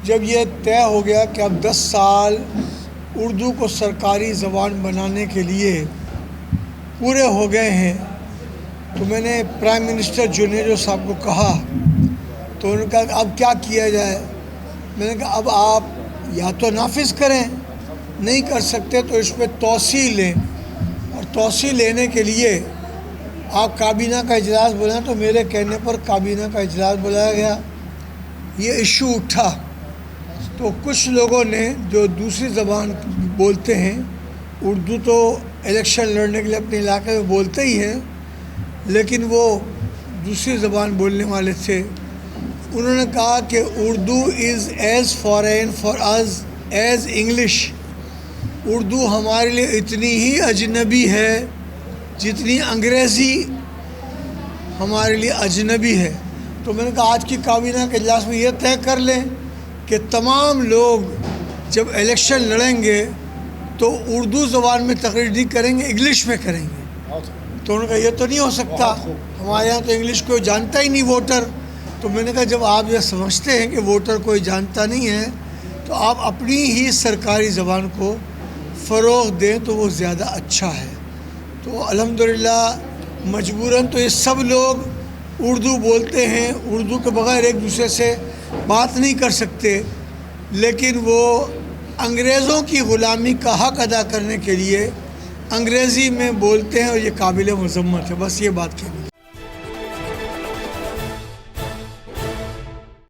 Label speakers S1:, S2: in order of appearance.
S1: جب یہ طے ہو گیا کہ اب 10 سال اردو کو سرکاری زبان بنانے کے لیے پورے ہو گئے ہیں، تو میں نے پرائم منسٹر جونیرو صاحب کو کہا، تو انہوں نے کہا کہ اب کیا کیا جائے؟ میں نے کہا اب آپ یا تو نافذ کریں، نہیں کر سکتے تو اس پہ توسیع لیں، اور توسیع لینے کے لیے آپ کابینہ کا اجلاس بلائیں۔ تو میرے کہنے پر کابینہ کا اجلاس بلایا گیا، یہ ایشو اٹھا، تو کچھ لوگوں نے جو دوسری زبان بولتے ہیں، اردو تو الیکشن لڑنے کے لیے اپنے علاقے میں بولتے ہی ہیں، لیکن وہ دوسری زبان بولنے والے تھے، انہوں نے کہا کہ Urdu is as foreign for is as English, Urdu ہمارے لیے اتنی ہی اجنبی ہے جتنی انگریزی ہمارے لیے اجنبی ہے۔ تو میں نے کہا آج کی کابینہ کے اجلاس میں یہ طے کر لیں کہ تمام لوگ جب الیکشن لڑیں گے تو اردو زبان میں تقریر نہیں کریں گے، انگلش میں کریں گے۔ تو انہوں نے کہا یہ تو نہیں ہو سکتا، ہمارے یہاں تو انگلش کوئی جانتا ہی نہیں ووٹر۔ تو میں نے کہا جب آپ یہ سمجھتے ہیں کہ ووٹر کوئی جانتا نہیں ہے تو آپ اپنی ہی سرکاری زبان کو فروغ دیں تو وہ زیادہ اچھا ہے۔ تو الحمدللہ مجبوراً تو یہ سب لوگ اردو بولتے ہیں، اردو کے بغیر ایک دوسرے سے بات نہیں کر سکتے، لیکن وہ انگریزوں کی غلامی کا حق ادا کرنے کے لیے انگریزی میں بولتے ہیں، اور یہ قابل مذمت ہے۔ بس یہ بات کہنا